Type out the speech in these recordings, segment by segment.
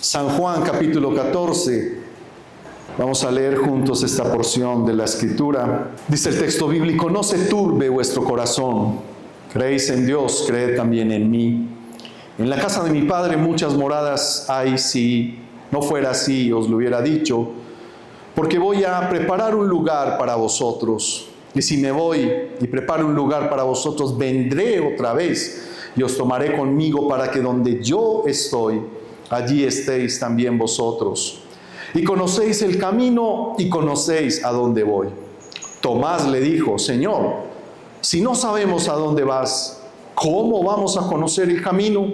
San Juan capítulo 14. Vamos a leer juntos esta porción de la Escritura. Dice el texto bíblico: no se turbe vuestro corazón. Creéis en Dios, creed también en mí. En la casa de mi Padre muchas moradas hay. Si no fuera así, os lo hubiera dicho, porque voy a preparar un lugar para vosotros. Y si me voy y preparo un lugar para vosotros, vendré otra vez y os tomaré conmigo, para que donde yo estoy, allí estéis también vosotros. Y conocéis el camino y conocéis a dónde voy. Tomás le dijo: Señor, si no sabemos a dónde vas, ¿cómo vamos a conocer el camino?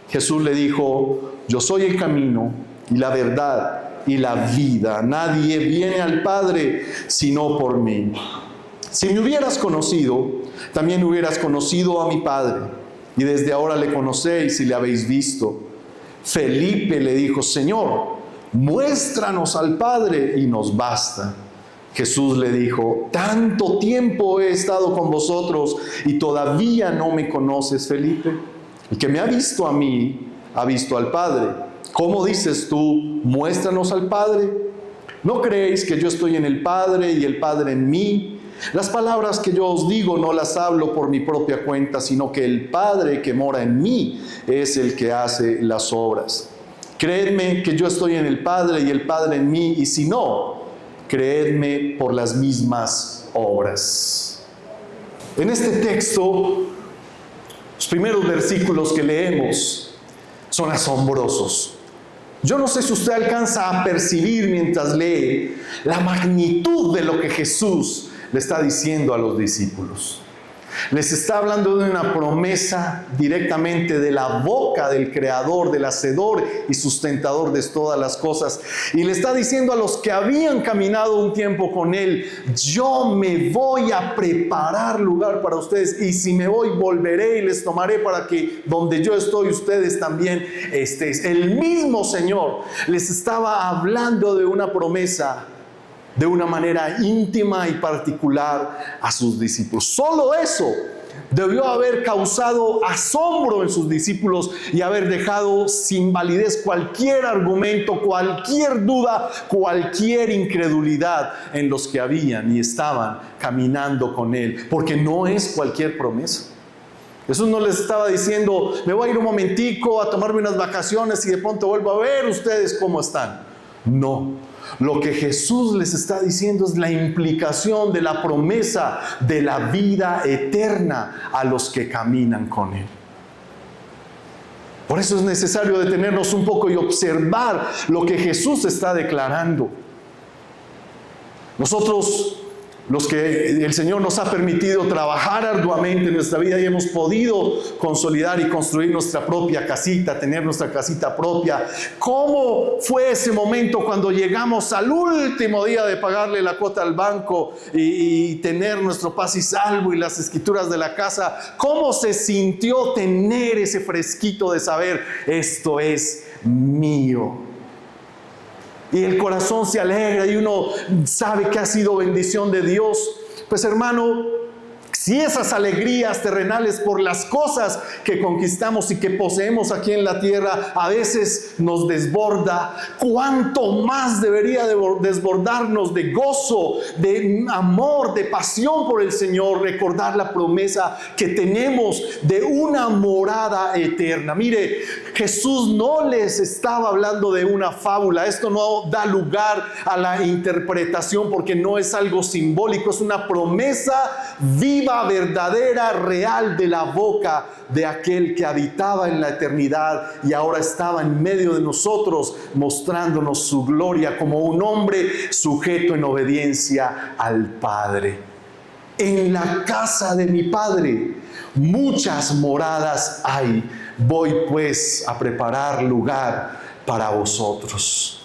Jesús le dijo: yo soy el camino y la verdad y la vida. Nadie viene al Padre sino por mí. Si me hubieras conocido, también hubieras conocido a mi Padre. Y desde ahora le conocéis y le habéis visto. Felipe le dijo: Señor, muéstranos al Padre y nos basta. Jesús le dijo: tanto tiempo he estado con vosotros y todavía no me conoces, Felipe. El que me ha visto a mí, ha visto al Padre. ¿Cómo dices tú, muéstranos al Padre? ¿No creéis que yo estoy en el Padre y el Padre en mí? Las palabras que yo os digo no las hablo por mi propia cuenta, sino que el Padre que mora en mí es el que hace las obras. Creedme que yo estoy en el Padre y el Padre en mí, y si no, creedme por las mismas obras. En este texto, los primeros versículos que leemos son asombrosos. Yo no sé si usted alcanza a percibir mientras lee la magnitud de lo que Jesús le está diciendo a los discípulos. Les está hablando de una promesa directamente de la boca del Creador, del Hacedor y sustentador de todas las cosas. Y le está diciendo a los que habían caminado un tiempo con Él: yo me voy a preparar lugar para ustedes, y si me voy, volveré y les tomaré, para que donde yo estoy, ustedes también estéis. El mismo Señor les estaba hablando de una promesa de una manera íntima y particular a sus discípulos. Solo eso debió haber causado asombro en sus discípulos y haber dejado sin validez cualquier argumento, cualquier duda, cualquier incredulidad en los que habían y estaban caminando con Él, porque no es cualquier promesa. Jesús no les estaba diciendo: me voy a ir un momentico a tomarme unas vacaciones y de pronto vuelvo a ver ustedes cómo están. No. Lo que Jesús les está diciendo es la implicación de la promesa de la vida eterna a los que caminan con Él. Por eso es necesario detenernos un poco y observar lo que Jesús está declarando. Nosotros, los que el Señor nos ha permitido trabajar arduamente en nuestra vida y hemos podido consolidar y construir nuestra propia casita, tener nuestra casita propia. ¿Cómo fue ese momento cuando llegamos al último día de pagarle la cuota al banco y tener nuestro paz y salvo y las escrituras de la casa? ¿Cómo se sintió tener ese fresquito de saber: esto es mío? Y el corazón se alegra y uno sabe que ha sido bendición de Dios. Pues hermano, si esas alegrías terrenales por las cosas que conquistamos y que poseemos aquí en la tierra a veces nos desborda, ¿cuánto más debería desbordarnos de gozo, de amor, de pasión por el Señor? Recordar la promesa que tenemos de una morada eterna. Mire, Jesús no les estaba hablando de una fábula. Esto no da lugar a la interpretación, porque no es algo simbólico, es una promesa viva, verdadera, real, de la boca de aquel que habitaba en la eternidad y ahora estaba en medio de nosotros, mostrándonos su gloria como un hombre sujeto en obediencia al Padre. En la casa de mi Padre muchas moradas hay. Voy pues a preparar lugar para vosotros.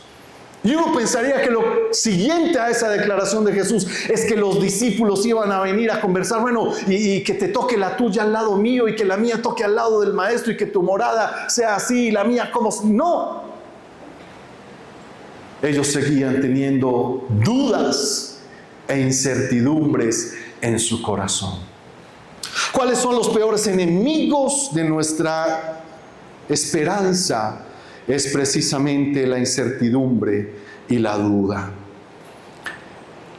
Y uno pensaría que lo siguiente a esa declaración de Jesús es que los discípulos iban a venir a conversar: bueno, y que te toque la tuya al lado mío y que la mía toque al lado del maestro y que tu morada sea así y la mía como... No. Ellos seguían teniendo dudas e incertidumbres en su corazón. ¿Cuáles son los peores enemigos de nuestra esperanza es precisamente la incertidumbre y la duda.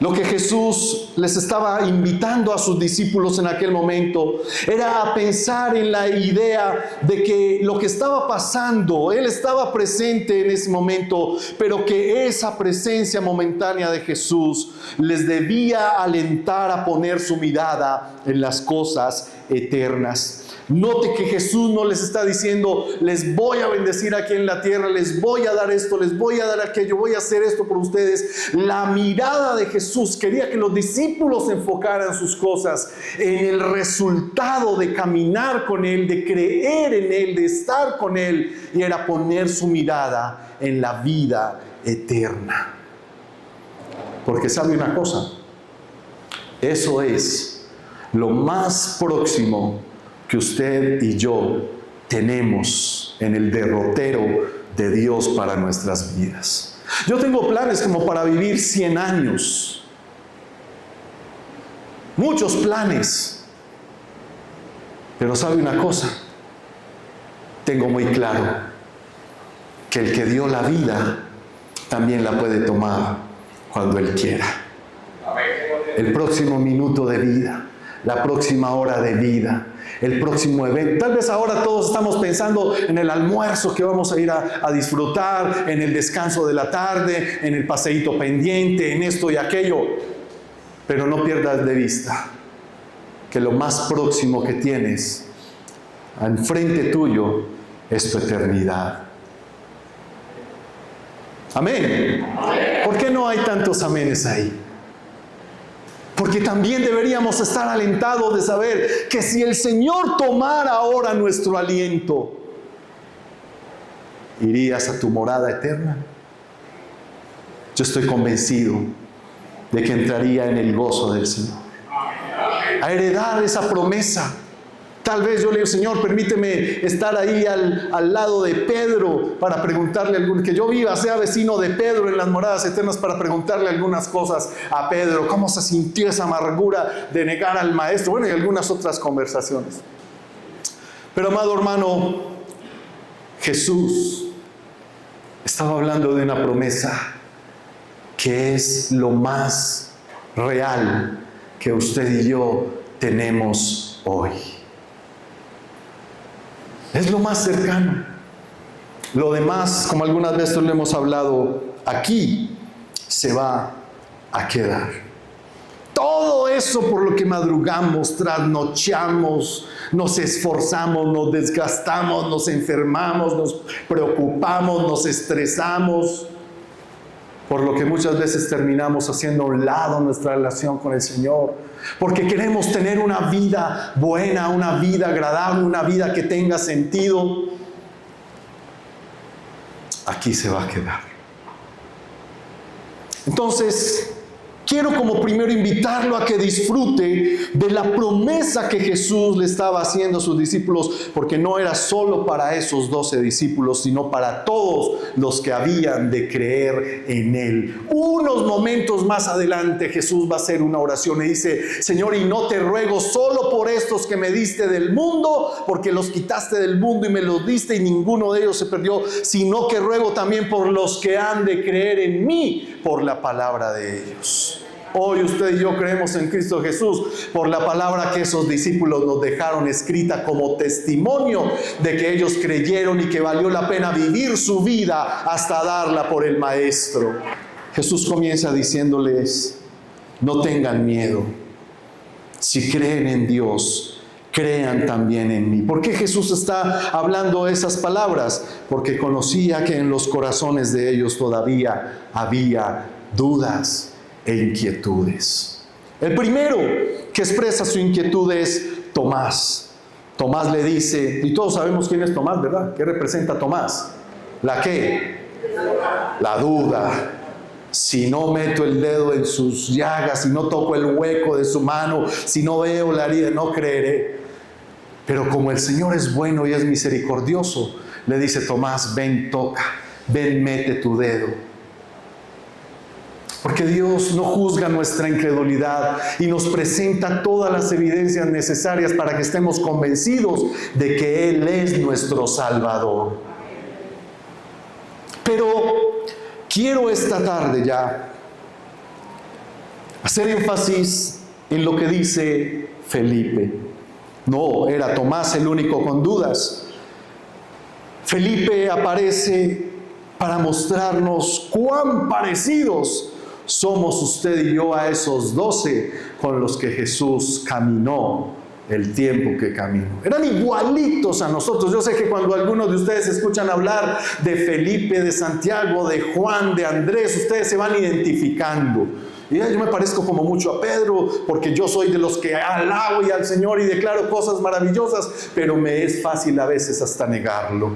Lo que Jesús les estaba invitando a sus discípulos en aquel momento era a pensar en la idea de que lo que estaba pasando, Él estaba presente en ese momento, pero que esa presencia momentánea de Jesús les debía alentar a poner su mirada en las cosas eternas. Note que Jesús no les está diciendo, les voy a bendecir aquí en la tierra, les voy a dar esto, les voy a dar aquello, voy a hacer esto por ustedes. La mirada de Jesús quería que los discípulos enfocaran sus cosas en el resultado de caminar con Él, de creer en Él, de estar con Él, y era poner su mirada en la vida eterna. Porque sabe una cosa, eso es lo más próximo que usted y yo tenemos en el derrotero de Dios para nuestras vidas. Yo tengo planes como para vivir 100 años. Muchos planes. Pero sabe una cosa, tengo muy claro que el que dio la vida también la puede tomar cuando Él quiera. El próximo minuto de vida, la próxima hora de vida, el próximo evento. Tal vez ahora todos estamos pensando en el almuerzo que vamos a ir a disfrutar, en el descanso de la tarde, en el paseíto pendiente, en esto y aquello. Pero no pierdas de vista que lo más próximo que tienes enfrente tuyo es tu eternidad. Amén. ¿Por qué no hay tantos amenes ahí? Porque también deberíamos estar alentados de saber que si el Señor tomara ahora nuestro aliento, ¿irías a tu morada eterna? Yo estoy convencido de que entraría en el gozo del Señor, a heredar esa promesa. Tal vez yo le digo, Señor, permíteme estar ahí al lado de Pedro para preguntarle que yo viva, sea vecino de Pedro en las moradas eternas, para preguntarle algunas cosas a Pedro. ¿Cómo se sintió esa amargura de negar al maestro? Bueno, y algunas otras conversaciones. Pero amado hermano, Jesús estaba hablando de una promesa que es lo más real que usted y yo tenemos hoy. Es lo más cercano. Lo demás, como algunas veces lo hemos hablado aquí, se va a quedar. Todo eso por lo que madrugamos, trasnochamos, nos esforzamos, nos desgastamos, nos enfermamos, nos preocupamos, nos estresamos, por lo que muchas veces terminamos haciendo a un lado nuestra relación con el Señor, porque queremos tener una vida buena, una vida agradable, una vida que tenga sentido. Aquí se va a quedar. Entonces, quiero como primero invitarlo a que disfrute de la promesa que Jesús le estaba haciendo a sus discípulos, porque no era solo para esos 12 discípulos, sino para todos los que habían de creer en Él. Unos momentos más adelante Jesús va a hacer una oración y dice, Señor, y no te ruego solo por estos que me diste del mundo, porque los quitaste del mundo y me los diste y ninguno de ellos se perdió, sino que ruego también por los que han de creer en mí por la palabra de ellos. Hoy usted y yo creemos en Cristo Jesús por la palabra que esos discípulos nos dejaron escrita como testimonio de que ellos creyeron y que valió la pena vivir su vida hasta darla por el Maestro. Jesús comienza diciéndoles, no tengan miedo. Si creen en Dios, crean también en mí. ¿Por qué Jesús está hablando esas palabras? Porque conocía que en los corazones de ellos todavía había dudas e inquietudes. El primero que expresa su inquietud es Tomás. Tomás le dice, y todos sabemos quién es Tomás, ¿verdad? ¿Qué representa Tomás? ¿La qué? La duda. Si no meto el dedo en sus llagas, si no toco el hueco de su mano, si no veo la herida, no creeré. Pero como el Señor es bueno y es misericordioso, le dice Tomás, ven, toca, ven, mete tu dedo. Porque Dios no juzga nuestra incredulidad y nos presenta todas las evidencias necesarias para que estemos convencidos de que Él es nuestro Salvador. Pero quiero esta tarde ya hacer énfasis en lo que dice Felipe. No era Tomás el único con dudas. Felipe aparece para mostrarnos cuán parecidos somos usted y yo a esos 12 con los que Jesús caminó el tiempo que caminó. Eran igualitos a nosotros. Yo sé que cuando algunos de ustedes escuchan hablar de Felipe, de Santiago, de Juan, de Andrés, ustedes se van identificando. Y yo me parezco como mucho a Pedro, porque yo soy de los que alabo y al Señor y declaro cosas maravillosas, pero me es fácil a veces hasta negarlo.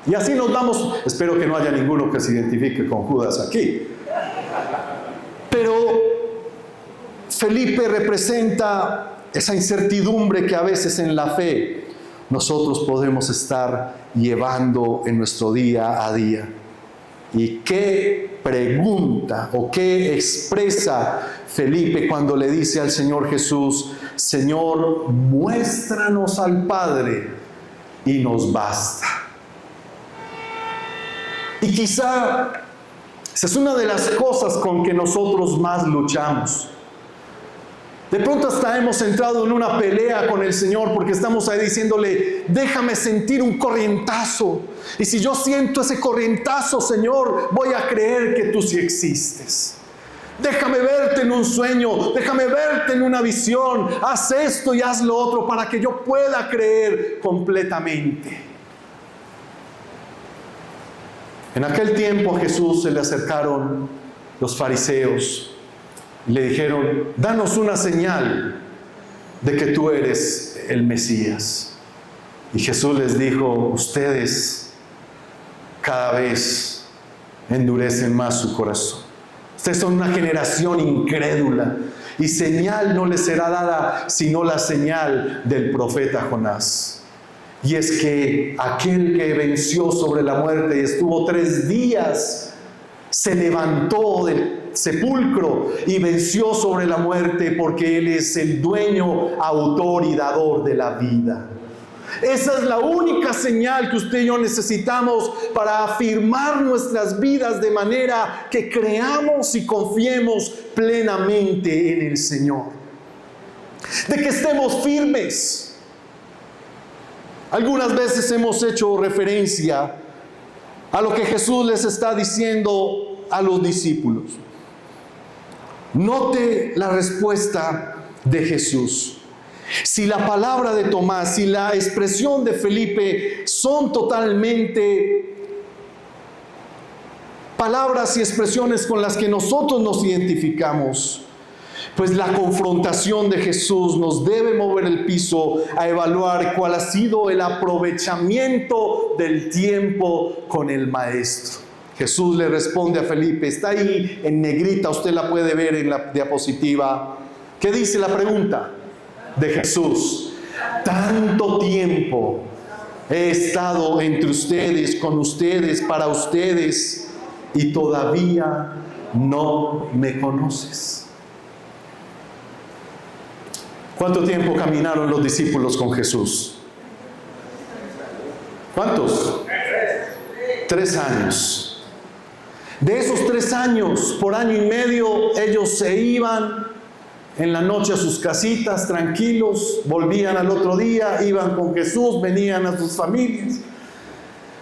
Y así nos vamos. Espero que no haya ninguno que se identifique con Judas aquí. Pero Felipe representa esa incertidumbre que a veces en la fe nosotros podemos estar llevando en nuestro día a día. ¿Y qué pregunta o qué expresa Felipe cuando le dice al Señor Jesús: Señor, muéstranos al Padre y nos basta? Y quizá esa es una de las cosas con que nosotros más luchamos. De pronto hasta hemos entrado en una pelea con el Señor porque estamos ahí diciéndole: déjame sentir un corrientazo. Y si yo siento ese corrientazo, Señor, voy a creer que tú sí existes. Déjame verte en un sueño, déjame verte en una visión. Haz esto y haz lo otro para que yo pueda creer completamente. En aquel tiempo a Jesús se le acercaron los fariseos. Le dijeron: danos una señal de que tú eres el Mesías. Y Jesús les dijo: ustedes cada vez endurecen más su corazón. Ustedes son una generación incrédula, y señal no les será dada sino la señal del profeta Jonás. Y es que aquel que venció sobre la muerte y estuvo 3 días, se levantó del sepulcro y venció sobre la muerte, porque Él es el dueño, autor y dador de la vida. Esa es la única señal que usted y yo necesitamos para afirmar nuestras vidas de manera que creamos y confiemos plenamente en el Señor. De que estemos firmes. Algunas veces hemos hecho referencia a lo que Jesús les está diciendo a los discípulos. Note la respuesta de Jesús. Si la palabra de Tomás y la expresión de Felipe son totalmente palabras y expresiones con las que nosotros nos identificamos, pues la confrontación de Jesús nos debe mover el piso a evaluar cuál ha sido el aprovechamiento del tiempo con el Maestro. Jesús le responde a Felipe, está ahí en negrita, usted la puede ver en la diapositiva. ¿Qué dice la pregunta de Jesús? Tanto tiempo he estado entre ustedes, con ustedes, para ustedes, y todavía no me conoces. ¿Cuánto tiempo caminaron los discípulos con Jesús? ¿Cuántos? 3 años. De esos 3 años, por año y medio, ellos se iban en la noche a sus casitas tranquilos, volvían al otro día, iban con Jesús, venían a sus familias.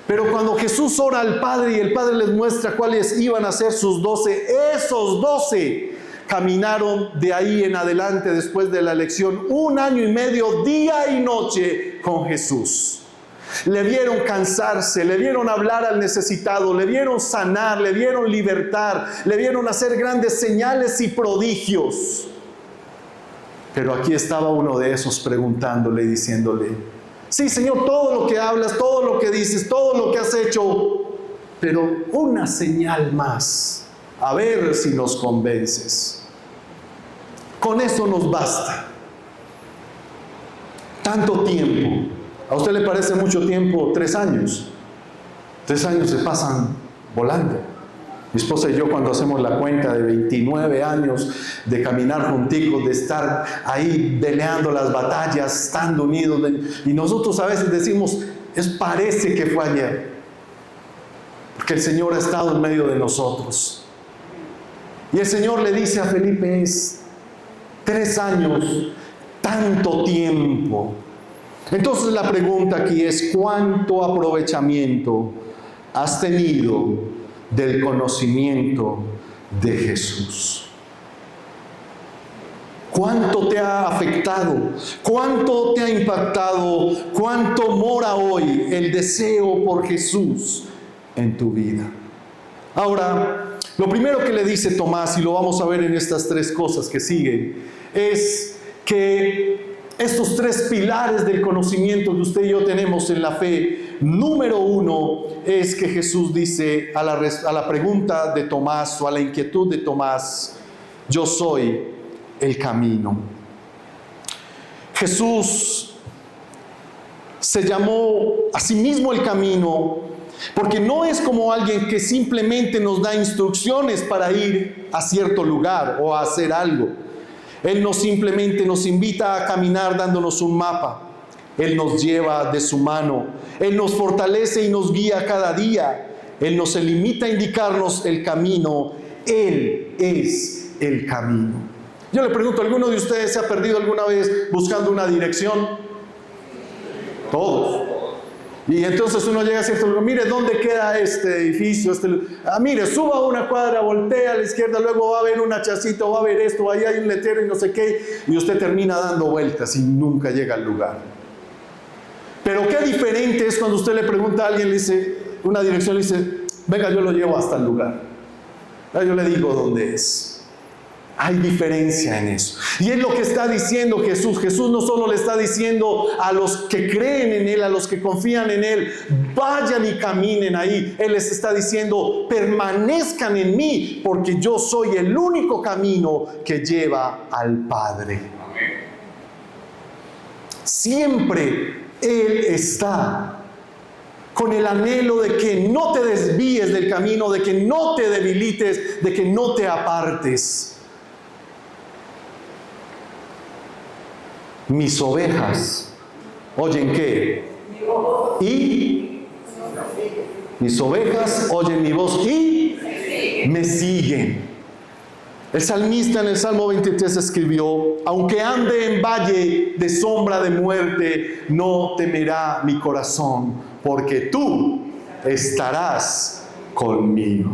Pero cuando Jesús ora al Padre y el Padre les muestra cuáles iban a ser sus 12, esos 12 caminaron de ahí en adelante después de la elección 1 año y medio, día y noche con Jesús. Le vieron cansarse, le vieron hablar al necesitado, le vieron sanar, le vieron libertar, le vieron hacer grandes señales y prodigios. Pero aquí estaba uno de esos preguntándole y diciéndole, sí, Señor, todo lo que hablas, todo lo que dices, todo lo que has hecho, pero una señal más. A ver si nos convences. Con eso nos basta. Tanto tiempo. ¿A usted le parece mucho tiempo 3 años? 3 años se pasan volando. Mi esposa y yo, cuando hacemos la cuenta de 29 años de caminar junticos, de estar ahí peleando las batallas, estando unidos, y nosotros a veces decimos, parece que fue ayer. porque el Señor ha estado en medio de nosotros. Y el Señor le dice a Felipe, es 3 años, tanto tiempo. Entonces la pregunta aquí es, ¿cuánto aprovechamiento has tenido del conocimiento de Jesús? ¿Cuánto te ha afectado? ¿Cuánto te ha impactado? ¿Cuánto mora hoy el deseo por Jesús en tu vida? Ahora, lo primero que le dice Tomás, y lo vamos a ver en estas 3 cosas que siguen, es que estos 3 pilares del conocimiento que usted y yo tenemos en la fe, número 1 es que Jesús dice a la pregunta de Tomás o a la inquietud de Tomás, yo soy el camino. Jesús se llamó a sí mismo el camino porque no es como alguien que simplemente nos da instrucciones para ir a cierto lugar o a hacer algo. Él no simplemente nos invita a caminar dándonos un mapa. Él nos lleva de su mano. Él nos fortalece y nos guía cada día. Él no se limita a indicarnos el camino. Él es el camino. Yo le pregunto, ¿alguno de ustedes se ha perdido alguna vez buscando una dirección? Todos. Y entonces uno llega a cierto lugar, mire, ¿dónde queda este edificio? Mire, suba una cuadra, voltea a la izquierda, luego va a haber un hachacito, va a haber esto, ahí hay un letrero y no sé qué, y usted termina dando vueltas y nunca llega al lugar. Pero qué diferente es cuando usted le pregunta a alguien, le dice, una dirección, le dice, venga, yo lo llevo hasta el lugar. Yo le digo dónde es. Hay diferencia en eso. Y es lo que está diciendo Jesús. Jesús no solo le está diciendo a los que creen en Él, a los que confían en Él, vayan y caminen ahí. Él les está diciendo, permanezcan en mí, porque yo soy el único camino que lleva al Padre. Siempre Él está con el anhelo de que no te desvíes del camino, de que no te debilites, de que no te apartes. Mis ovejas oyen ¿qué? Y mis ovejas oyen mi voz y me siguen. El salmista en el Salmo 23 escribió, aunque ande en valle de sombra de muerte, no temerá mi corazón, porque tú estarás conmigo.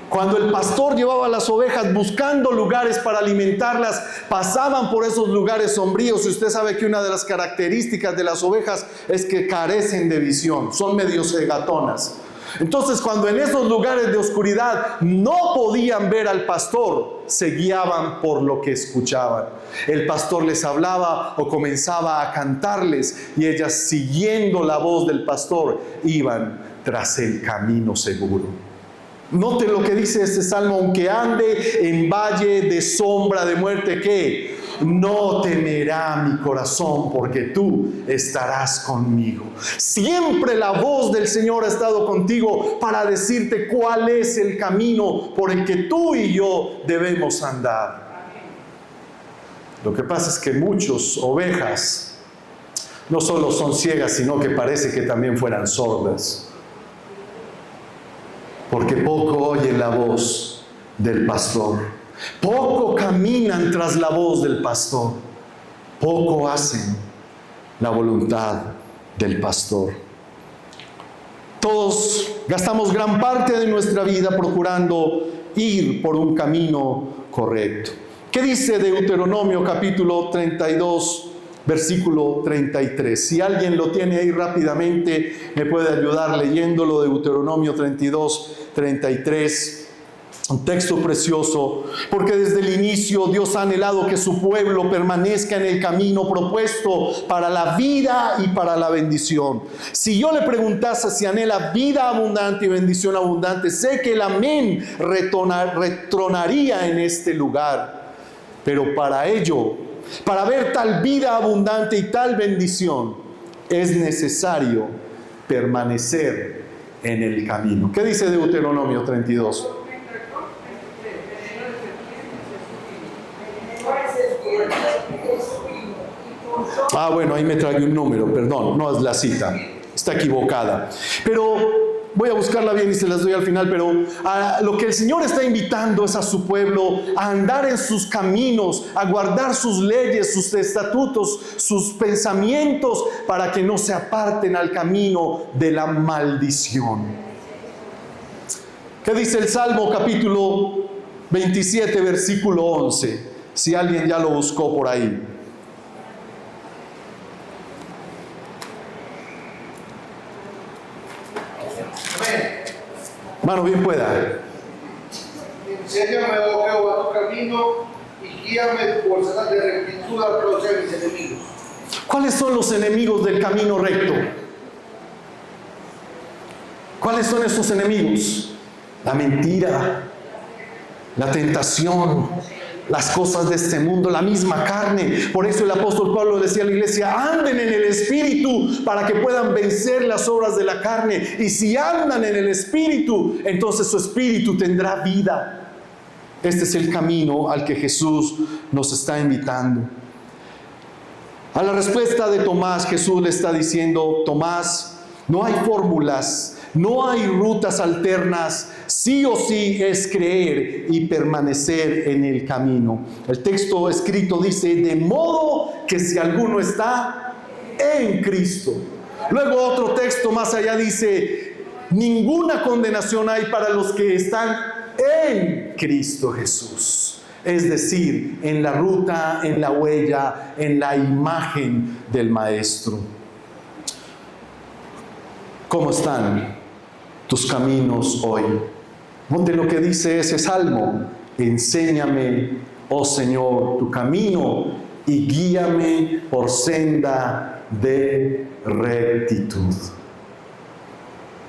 Cuando el pastor llevaba las ovejas buscando lugares para alimentarlas, pasaban por esos lugares sombríos. Y usted sabe que una de las características de las ovejas es que carecen de visión, son medio cegatonas. Entonces, cuando en esos lugares de oscuridad no podían ver al pastor, se guiaban por lo que escuchaban. El pastor les hablaba o comenzaba a cantarles y ellas, siguiendo la voz del pastor, iban tras el camino seguro. Note lo que dice este salmo, aunque ande en valle de sombra de muerte, ¿qué? No temerá mi corazón, porque tú estarás conmigo. Siempre la voz del Señor ha estado contigo para decirte cuál es el camino por el que tú y yo debemos andar. Lo que pasa es que muchas ovejas no solo son ciegas, sino que parece que también fueran sordas. Porque poco oyen la voz del pastor, poco caminan tras la voz del pastor, poco hacen la voluntad del pastor. Todos gastamos gran parte de nuestra vida procurando ir por un camino correcto. ¿Qué dice Deuteronomio capítulo 32? Versículo 33. Si alguien lo tiene ahí rápidamente, me puede ayudar leyéndolo. Deuteronomio 32, 33. Un texto precioso, porque desde el inicio Dios ha anhelado que su pueblo permanezca en el camino propuesto para la vida y para la bendición. Si yo le preguntase si anhela vida abundante y bendición abundante, sé que el amén retronaría en este lugar. Pero para ello, para ver tal vida abundante y tal bendición, es necesario permanecer en el camino. ¿Qué dice Deuteronomio 32? Bueno, ahí me trae un número, perdón, no es la cita, está equivocada. Pero voy a buscarla bien y se las doy al final, pero a lo que el Señor está invitando es a su pueblo a andar en sus caminos, a guardar sus leyes, sus estatutos, sus pensamientos, para que no se aparten al camino de la maldición. ¿Qué dice el Salmo capítulo 27, versículo 11? Si alguien ya lo buscó por ahí. Mano, bien pueda. Enséñame, oh Jehová, tu camino y guíame por sendas de rectitud a causa de mis enemigos. ¿Cuáles son los enemigos del camino recto? ¿Cuáles son esos enemigos? La mentira, la tentación, las cosas de este mundo, la misma carne. Por eso el apóstol Pablo decía a la iglesia: anden en el Espíritu para que puedan vencer las obras de la carne. Y si andan en el Espíritu, entonces su espíritu tendrá vida. Este es el camino al que Jesús nos está invitando. A la respuesta de Tomás, Jesús le está diciendo: Tomás, no hay fórmulas, no hay rutas alternas, sí o sí es creer y permanecer en el camino. El texto escrito dice: de modo que si alguno está en Cristo. Luego otro texto más allá dice: ninguna condenación hay para los que están en Cristo Jesús. Es decir, en la ruta, en la huella, en la imagen del Maestro. ¿Cómo están tus caminos hoy? Ponte lo que dice ese salmo: enséñame, oh Señor, tu camino y guíame por senda de rectitud.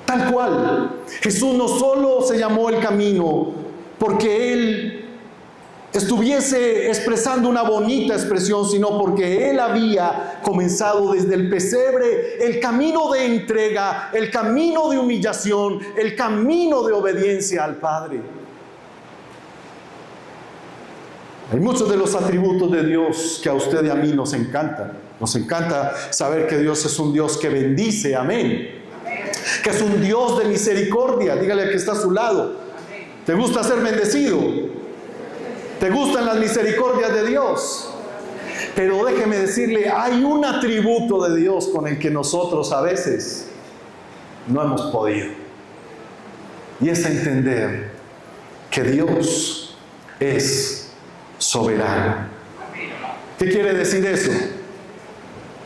Tal cual, Jesús no solo se llamó el camino porque Él estuviese expresando una bonita expresión, sino porque Él había comenzado desde el pesebre el camino de entrega, el camino de humillación, el camino de obediencia al Padre. Hay muchos de los atributos de Dios que a usted y a mí nos encantan. Nos encanta saber que Dios es un Dios que bendice, amén. Que es un Dios de misericordia. Dígale al que está a su lado: ¿te gusta ser bendecido? ¿Te gustan las misericordias de Dios? Pero déjeme decirle, hay un atributo de Dios con el que nosotros a veces no hemos podido. Y es entender que Dios es soberano. ¿Qué quiere decir eso?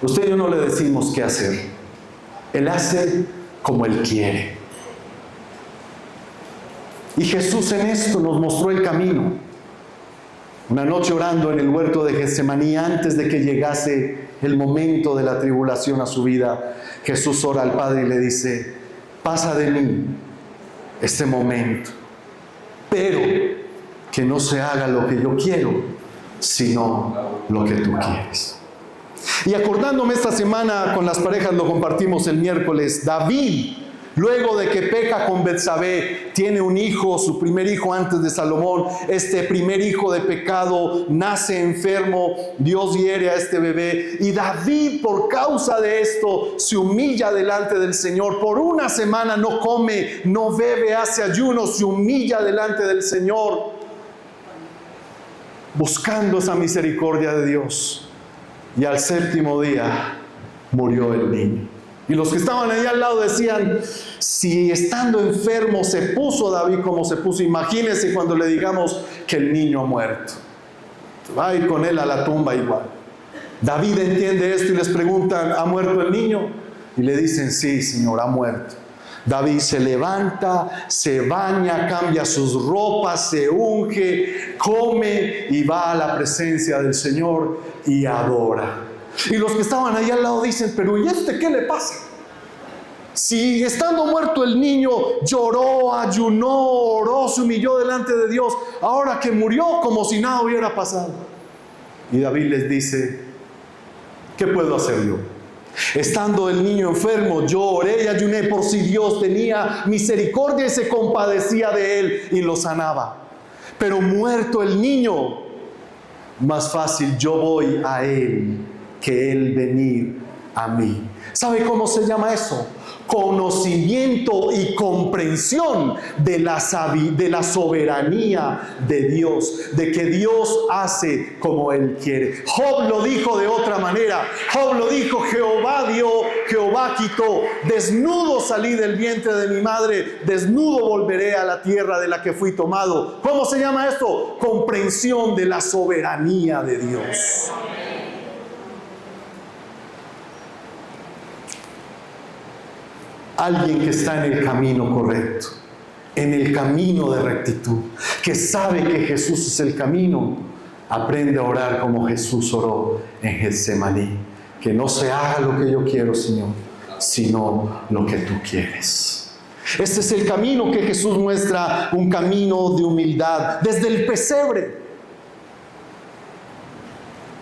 Usted y yo no le decimos qué hacer. Él hace como Él quiere. Y Jesús en esto nos mostró el camino. Una noche orando en el huerto de Getsemaní, antes de que llegase el momento de la tribulación a su vida, Jesús ora al Padre y le dice: pasa de mí este momento, pero que no se haga lo que yo quiero, sino lo que tú quieres. Y acordándome esta semana con las parejas, lo compartimos el miércoles, David, luego de que peca con Betsabé, tiene un hijo, su primer hijo antes de Salomón. Este primer hijo de pecado nace enfermo, Dios hiere a este bebé, y David, por causa de esto, se humilla delante del Señor. Por una semana no come, no bebe, hace ayuno, se humilla delante del Señor, buscando esa misericordia de Dios. Y al séptimo día murió el niño. Y los que estaban ahí al lado decían: si estando enfermo se puso David como se puso, imagínense cuando le digamos que el niño ha muerto. Va a ir con él a la tumba igual. David entiende esto y les preguntan: ¿ha muerto el niño? Y le dicen: sí, Señor, ha muerto. David se levanta, se baña, cambia sus ropas, se unge, come y va a la presencia del Señor y adora. Y los que estaban ahí al lado dicen: pero ¿y este qué le pasa? Si estando muerto el niño lloró, ayunó, oró, se humilló delante de Dios, ahora que murió, como si nada hubiera pasado. Y David les dice: ¿qué puedo hacer yo? Estando el niño enfermo, yo oré y ayuné por si Dios tenía misericordia y se compadecía de él y lo sanaba. Pero muerto el niño, más fácil yo voy a él que él venir a mí. ¿Sabe cómo se llama eso? Conocimiento y comprensión de la soberanía de Dios, de que Dios hace como Él quiere. Job lo dijo de otra manera. Job lo dijo: Jehová dio, Jehová quitó. Desnudo salí del vientre de mi madre, desnudo volveré a la tierra de la que fui tomado. ¿Cómo se llama esto? Comprensión de la soberanía de Dios. Alguien que está en el camino correcto, en el camino de rectitud, que sabe que Jesús es el camino, aprende a orar como Jesús oró en Getsemaní. Que no se haga lo que yo quiero, Señor, sino lo que tú quieres. Este es el camino que Jesús muestra, un camino de humildad. Desde el pesebre.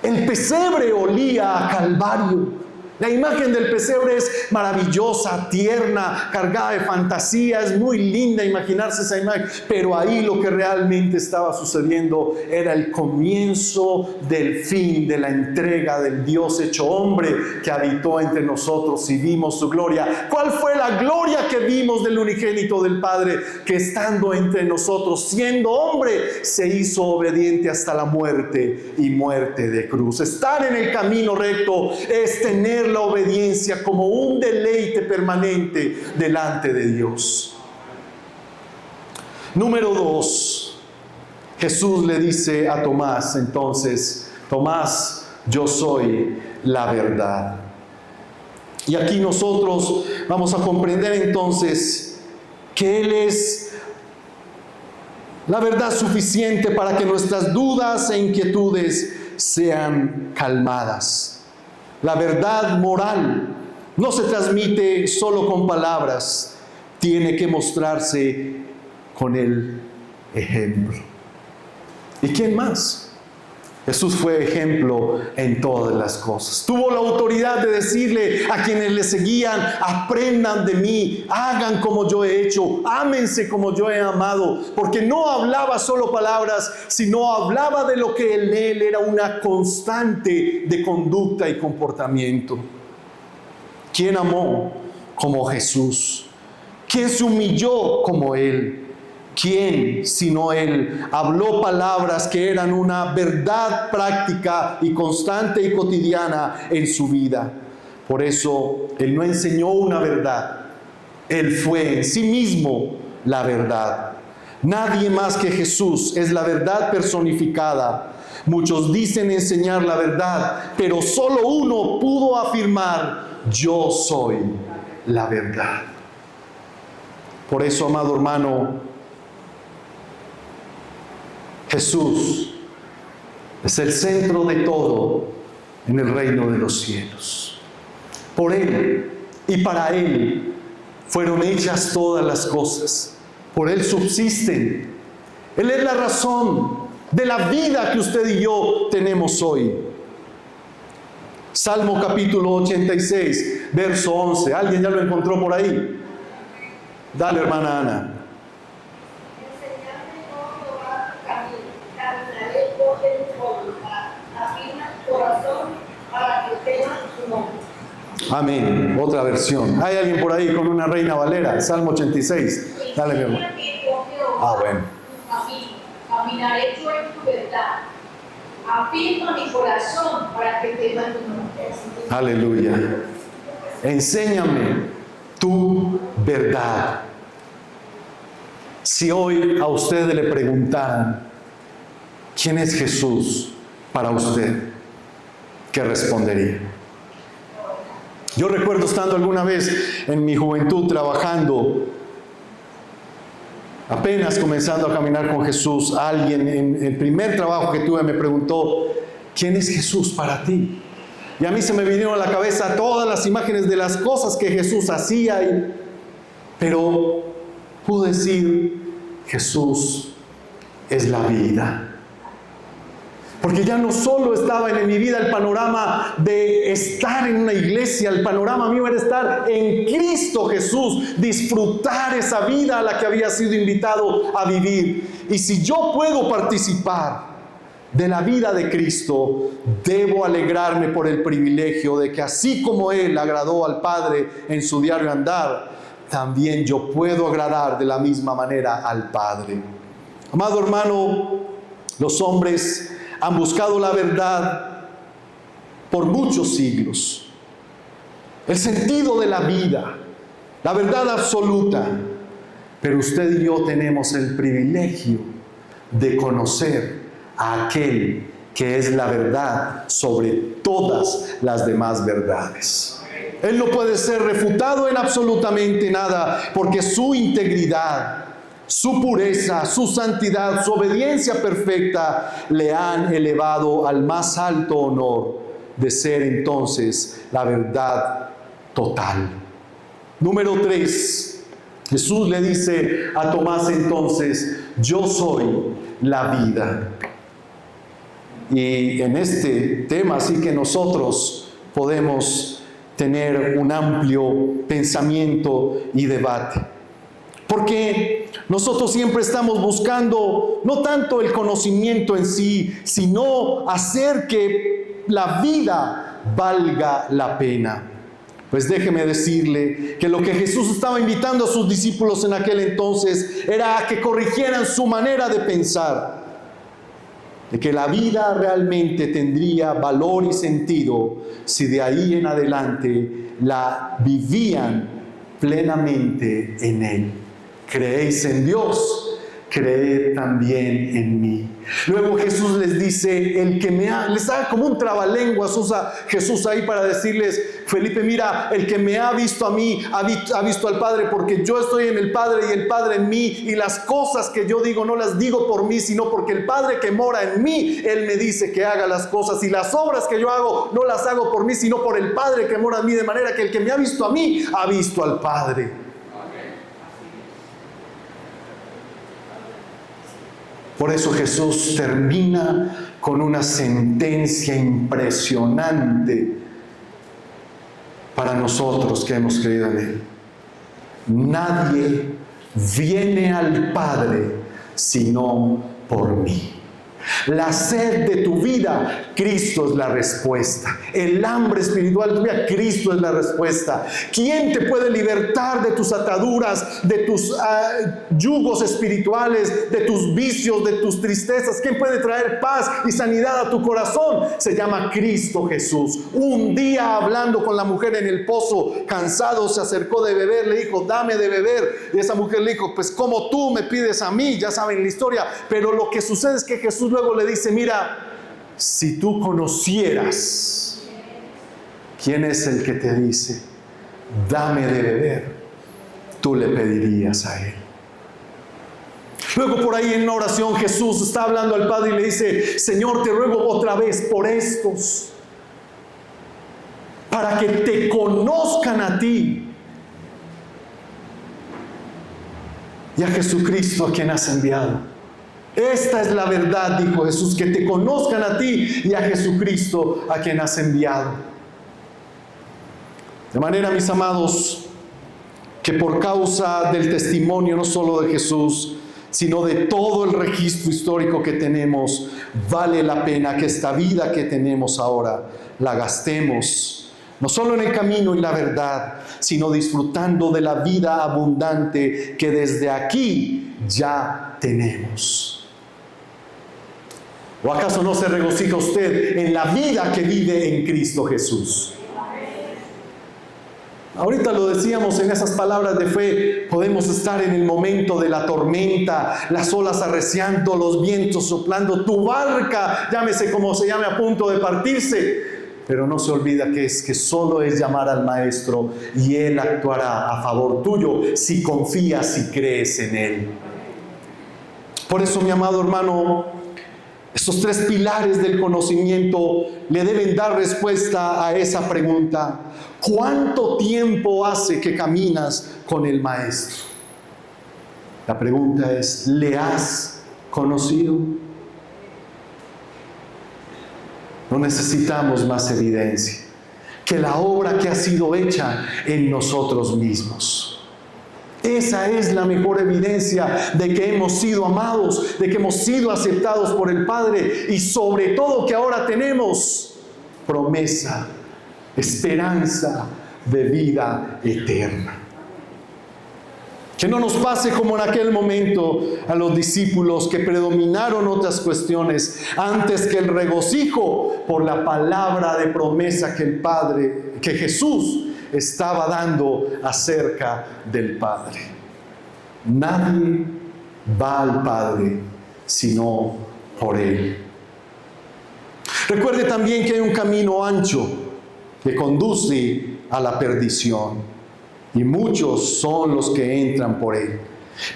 El pesebre olía a Calvario. La imagen del pesebre es maravillosa, tierna, cargada de fantasía. Es muy linda imaginarse esa imagen. Pero ahí lo que realmente estaba sucediendo era el comienzo del fin de la entrega del Dios hecho hombre que habitó entre nosotros y vimos su gloria. ¿Cuál fue la gloria que vimos del unigénito del Padre? Que estando entre nosotros, siendo hombre, se hizo obediente hasta la muerte y muerte de cruz. Estar en el camino recto es tener la obediencia como un deleite permanente delante de Dios. Número 2, Jesús le dice a Tomás entonces: Tomás, yo soy la verdad. Y aquí nosotros vamos a comprender entonces que Él es la verdad suficiente para que nuestras dudas e inquietudes sean calmadas. La verdad moral no se transmite solo con palabras, tiene que mostrarse con el ejemplo. ¿Y quién más? Jesús fue ejemplo en todas las cosas. Tuvo la autoridad de decirle a quienes le seguían: aprendan de mí, hagan como yo he hecho, ámense como yo he amado. Porque no hablaba solo palabras, sino hablaba de lo que en él era una constante de conducta y comportamiento. ¿Quién amó como Jesús? ¿Quién se humilló como Él? ¿Quién, sino Él, habló palabras que eran una verdad práctica y constante y cotidiana en su vida? Por eso, Él no enseñó una verdad. Él fue en sí mismo la verdad. Nadie más que Jesús es la verdad personificada. Muchos dicen enseñar la verdad, pero solo uno pudo afirmar: yo soy la verdad. Por eso, amado hermano, Jesús es el centro de todo en el reino de los cielos. Por Él y para Él fueron hechas todas las cosas. Por Él subsisten. Él es la razón de la vida que usted y yo tenemos hoy. Salmo capítulo 86, verso 11. ¿Alguien ya lo encontró por ahí? Dale, hermana Ana. Amén. Otra versión. ¿Hay alguien por ahí con una Reina Valera? Salmo 86. Dale, mi hermano. Ah, bueno. Caminaré yo en tu verdad. Afirma mi corazón para que tema tu nombre. Aleluya. Enséñame tu verdad. Si hoy a usted le preguntaran: ¿quién es Jesús para usted?, ¿qué respondería? Yo recuerdo estando alguna vez en mi juventud trabajando, apenas comenzando a caminar con Jesús. Alguien en el primer trabajo que tuve me preguntó: ¿quién es Jesús para ti? Y a mí se me vinieron a la cabeza todas las imágenes de las cosas que Jesús hacía, pero pude decir: Jesús es la vida. Porque ya no solo estaba en mi vida el panorama de estar en una iglesia, el panorama mío era estar en Cristo Jesús, disfrutar esa vida a la que había sido invitado a vivir. Y si yo puedo participar de la vida de Cristo, debo alegrarme por el privilegio de que así como Él agradó al Padre en su diario andar, también yo puedo agradar de la misma manera al Padre. Amado hermano, los hombres han buscado la verdad por muchos siglos. El sentido de la vida, la verdad absoluta. Pero usted y yo tenemos el privilegio de conocer a aquel que es la verdad sobre todas las demás verdades. Él no puede ser refutado en absolutamente nada, porque su integridad, su pureza, su santidad, su obediencia perfecta le han elevado al más alto honor de ser entonces la verdad total. Número 3. Jesús le dice a Tomás entonces: yo soy la vida. Y en este tema sí que nosotros podemos tener un amplio pensamiento y debate. Porque nosotros siempre estamos buscando no tanto el conocimiento en sí, sino hacer que la vida valga la pena. Pues déjeme decirle que lo que Jesús estaba invitando a sus discípulos en aquel entonces era a que corrigieran su manera de pensar, de que la vida realmente tendría valor y sentido si de ahí en adelante la vivían plenamente en Él. ¿Creéis en Dios? Creed también en mí. Luego Jesús les dice, les da como un trabalenguas, usa Jesús ahí para decirles: Felipe, mira, el que me ha visto a mí, ha visto al Padre, porque yo estoy en el Padre y el Padre en mí, y las cosas que yo digo no las digo por mí, sino porque el Padre que mora en mí, Él me dice que haga las cosas, y las obras que yo hago no las hago por mí, sino por el Padre que mora en mí, de manera que el que me ha visto a mí, ha visto al Padre. Por eso Jesús termina con una sentencia impresionante para nosotros que hemos creído en Él. Nadie viene al Padre sino por mí. La sed de tu vida, Cristo es la respuesta. El hambre espiritual de tu vida, Cristo es la respuesta. ¿Quién te puede libertar de tus ataduras, de tus yugos espirituales, de tus vicios, de tus tristezas? ¿Quién puede traer paz y sanidad a tu corazón? Se llama Cristo Jesús. Un día, hablando con la mujer en el pozo, cansado, se acercó de beber, le dijo: dame de beber. Y esa mujer le dijo: pues como tú me pides a mí. Ya saben la historia. Pero lo que sucede es que Jesús luego le dice: mira, si tú conocieras quién es el que te dice dame de beber, tú le pedirías a Él. Luego por ahí en una oración Jesús está hablando al Padre y le dice: Señor, te ruego otra vez por estos, para que te conozcan a ti y a Jesucristo a quien has enviado. Esta es la verdad, dijo Jesús, que te conozcan a ti y a Jesucristo a quien has enviado. De manera, mis amados, que por causa del testimonio no solo de Jesús, sino de todo el registro histórico que tenemos, vale la pena que esta vida que tenemos ahora la gastemos, no solo en el camino y la verdad, sino disfrutando de la vida abundante que desde aquí ya tenemos. ¿O acaso no se regocija usted en la vida que vive en Cristo Jesús? Ahorita lo decíamos en esas palabras de fe, podemos estar en el momento de la tormenta, las olas arreciando, los vientos soplando, tu barca, llámese como se llame, a punto de partirse. Pero no se olvida que solo es llamar al Maestro y Él actuará a favor tuyo si confías y crees en Él. Por eso, mi amado hermano, estos tres pilares del conocimiento le deben dar respuesta a esa pregunta: ¿cuánto tiempo hace que caminas con el Maestro? La pregunta es: ¿le has conocido? No necesitamos más evidencia que la obra que ha sido hecha en nosotros mismos. Esa es la mejor evidencia de que hemos sido amados, de que hemos sido aceptados por el Padre y sobre todo que ahora tenemos promesa, esperanza de vida eterna. Que no nos pase como en aquel momento a los discípulos, que predominaron otras cuestiones antes que el regocijo por la palabra de promesa que Jesús estaba dando acerca del Padre. Nadie va al Padre sino por Él. Recuerde también que hay un camino ancho que conduce a la perdición. Y muchos son los que entran por él.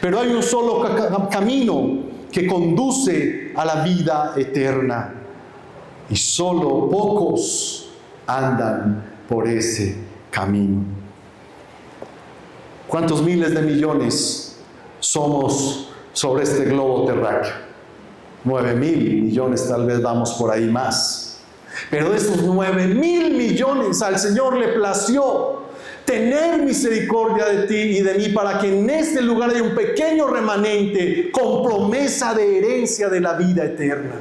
Pero hay un solo camino que conduce a la vida eterna. Y solo pocos andan por ese camino. ¿Cuántos miles de millones somos sobre este globo terráqueo? 9,000 millones, tal vez vamos por ahí más. Pero de esos 9,000 millones al Señor le plació tener misericordia de ti y de mí para que en este lugar haya un pequeño remanente con promesa de herencia de la vida eterna.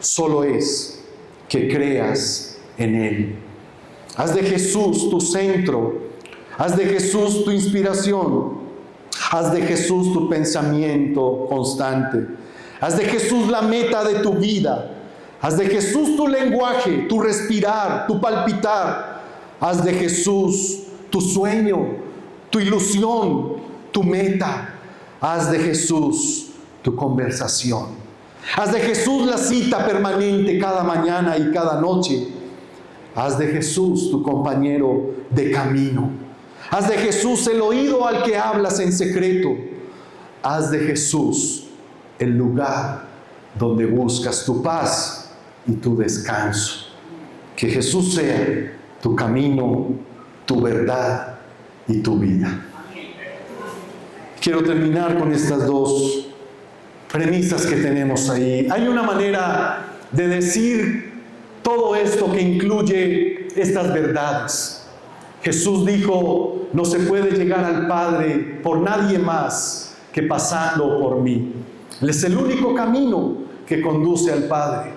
Solo es que creas en Él. Haz de Jesús tu centro. Haz de Jesús tu inspiración. Haz de Jesús tu pensamiento constante. Haz de Jesús la meta de tu vida. Haz de Jesús tu lenguaje, tu respirar, tu palpitar. Haz de Jesús tu sueño, tu ilusión, tu meta. Haz de Jesús tu conversación. Haz de Jesús la cita permanente cada mañana y cada noche. Haz de Jesús tu compañero de camino. Haz de Jesús el oído al que hablas en secreto. Haz de Jesús el lugar donde buscas tu paz y tu descanso. Que Jesús sea tu camino, tu verdad y tu vida. Quiero terminar con estas dos premisas que tenemos ahí. Hay una manera de decir todo esto que incluye estas verdades. Jesús dijo: no se puede llegar al Padre por nadie más que pasando por mí. Él es el único camino que conduce al Padre.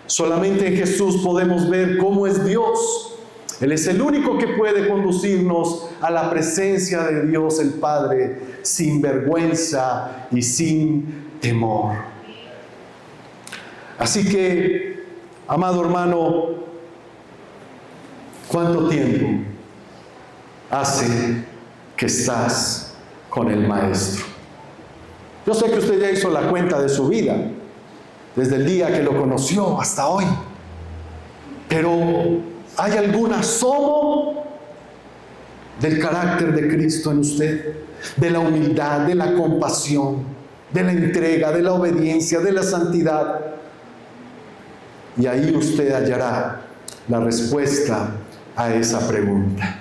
Solamente en Jesús podemos ver cómo es Dios. Él es el único que puede conducirnos a la presencia de Dios el Padre sin vergüenza y sin temor. Así que, amado hermano, ¿cuánto tiempo hace que estás con el Maestro? Yo sé que usted ya hizo la cuenta de su vida, desde el día que lo conoció hasta hoy. Pero ¿hay algún asomo del carácter de Cristo en usted? De la humildad, de la compasión, de la entrega, de la obediencia, de la santidad. Y ahí usted hallará la respuesta a esa pregunta.